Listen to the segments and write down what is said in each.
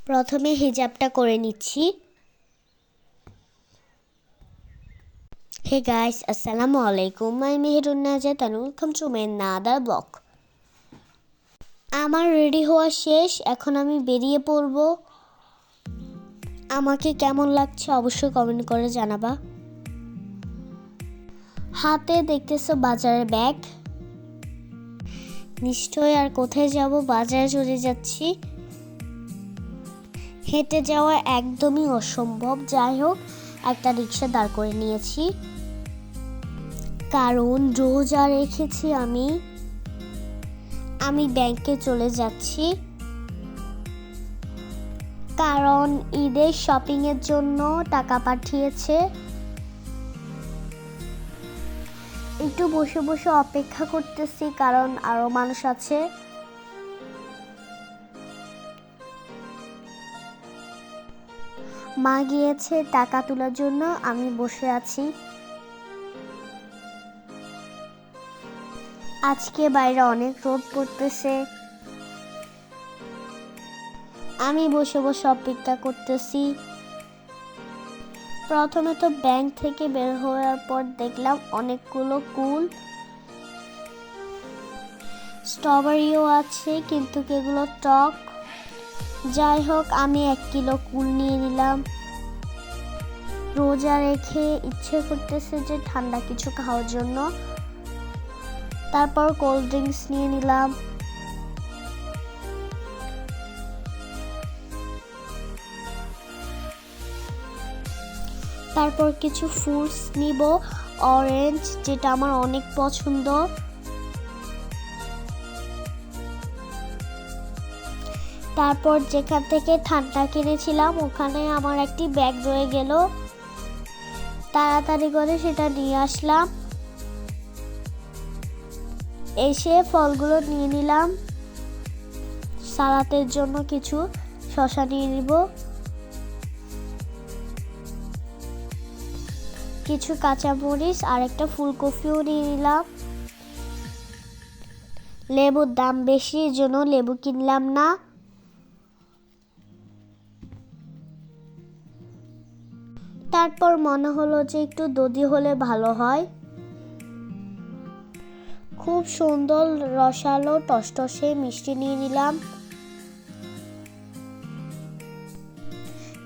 প্রথমে হিজাবটা করে নিচ্ছি। হে গাইস, আসসালামু আলাইকুম। আমি মেহেরুন নাজাত and welcome to my another vlog। আমার রেডি হওয়া শেষ, এখন আমি বেরিয়ে পড়ব। আমাকে কেমন লাগছে অবশ্যই কমেন্ট করে জানাবা। হাতে দেখতেছো বাজারের ব্যাগ। নিশ্চয় আর কোথায় যাব, বাজারে চলে যাচ্ছি। হেঁটে যাওয়া একদমই অসম্ভব। যাই হোক, একটা রিক্সা দাঁড় করে নিয়েছি, কারণ রোজা রেখেছি। আমি ব্যাংকে চলে যাচ্ছি, কারণ ঈদের শপিং এর জন্য টাকা পাঠিয়েছে। একটু বসে বসে অপেক্ষা করতেছি, কারণ আরো মানুষ আছে। মা গিয়েছে টাকা তোলার জন্য, আমি বসে আছি। আজকে বাইরে অনেক রোদ পড়তেছে, আমি বসে বসে অপেক্ষা করতেছি। প্রথমে তো ব্যাংক থেকে বের হওয়ার পর দেখলাম অনেকগুলো কুল, স্ট্রবেরিও আছে, কিন্তু এগুলো টক। যাই হোক, আমি 1 কিলো কুল নিয়ে নিলাম। রোজা রেখে ইচ্ছে করতেছে যে ঠান্ডা কিছু খাওয়ার জন্য। তারপর কোল্ড ড্রিঙ্কস নিয়ে নিলাম। তারপর কিছু ফ্রুটস নিব, অরেঞ্জ, যেটা আমার অনেক পছন্দ। তারপর যেখান থেকে ঠান্ডা কিনেছিলাম ওখানে আমার একটি ব্যাগ রয়ে গেল, তাড়াতাড়ি করে সেটা নিয়ে আসলাম। এসে ফলগুলো নিয়ে নিলাম। সালাতের জন্য কিছু শসা নিয়ে নিব, কিছু কাঁচামরিচ আর একটা ফুলকপিও নিয়ে নিলাম। লেবুর দাম বেশি, এর জন্য লেবু কিনলাম না। তারপর মনে হলো যে একটু দধি হলে ভালো হয়। খুব সুন্দর রসালো টসটসে মিষ্টি নিয়ে নিলাম।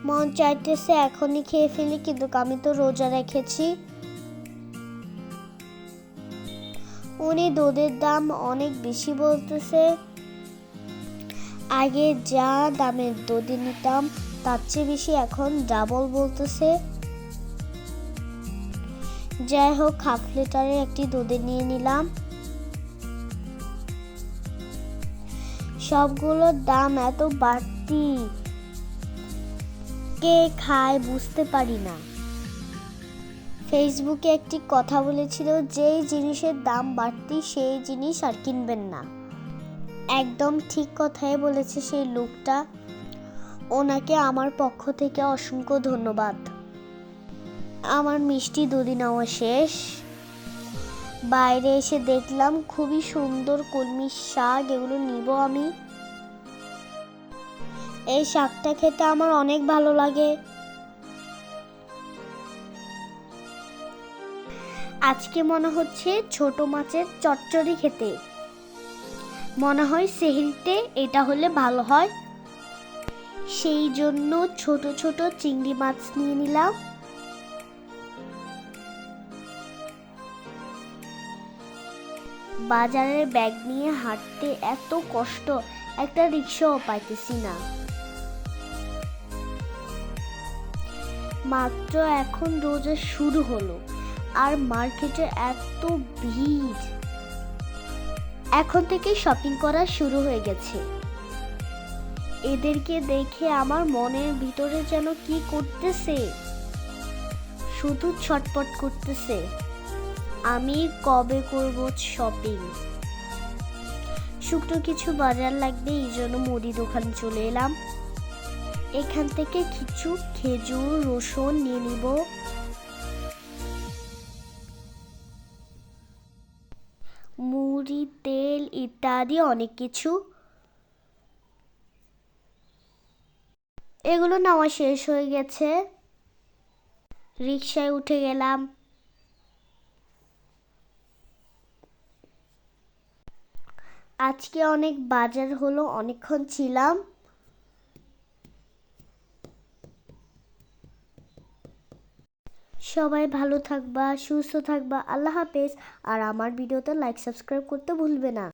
মন চাইতেছে এখনই খেয়ে ফেলি, কিন্তু আমি তো রোজা রেখেছি। উনি দুধের দাম অনেক বেশি বলতেছে। আগে যা দামের দধি নিতাম তার চেয়ে বেশি এখন ডাবল বলতেছে। যাই হোক, হাফ লিটারের একটি দধি নিয়ে নিলাম। সবগুলোর দাম এত বাড়তি, কে খায় বুঝতে পারি না। ফেসবুকে একটি কথা বলেছিল, যেই জিনিসের দাম বাড়তি সেই জিনিস আর কিনবেন না। একদম ঠিক কথাই বলেছে সেই লোকটা। ওনাকে আমার পক্ষ থেকে অসংখ্য ধন্যবাদ। আমার মিষ্টি দধি নেওয়া শেষ। বাইরে এসে দেখলাম খুবই সুন্দর কলমি শাক, এগুলো নিব আমি। এই শাকটা খেতে আমার অনেক ভালো লাগে। আজকে মনে হচ্ছে ছোট মাছের চচ্চড়ি খেতে। মনে হয় সেহরিতে এটা হলে ভালো হয়, সেই জন্য ছোট ছোট চিংড়ি মাছ নিয়ে নিলাম। বাজারের ব্যাগ নিয়ে হাঁটতে এত কষ্ট, একটা রিক্সাও পাইতেছি না। মাত্র এখন রোজা শুরু হলো, আর মার্কেটে এত ভিড়। এখন থেকে শপিং করা শুরু হয়ে গেছে। এদেরকে দেখে আমার মনের ভিতরে যেন কি করতেছে, শুধু ছটপট করতেছে। আমি কবে করব শপিং। শুকনো কিছু বাজার লাগবে, এই জন্য মুদি দোকানে চলে এলাম। এখান থেকে কিছু খেজুর, রসুন নিয়ে নিব। মুড়ি, তেল ইত্যাদি অনেক কিছু। এগুলো নেওয়া শেষ হয়ে গেছে। রিকশায় উঠে গেলাম। আজকে অনেক বাজার হলো, অনেকক্ষণ ছিলাম। সবাই ভালো থাকবা, সুস্থ থাকবা। আল্লাহ হাফেজ। আর আমার ভিডিওতে লাইক সাবস্ক্রাইব করতে ভুলবে না।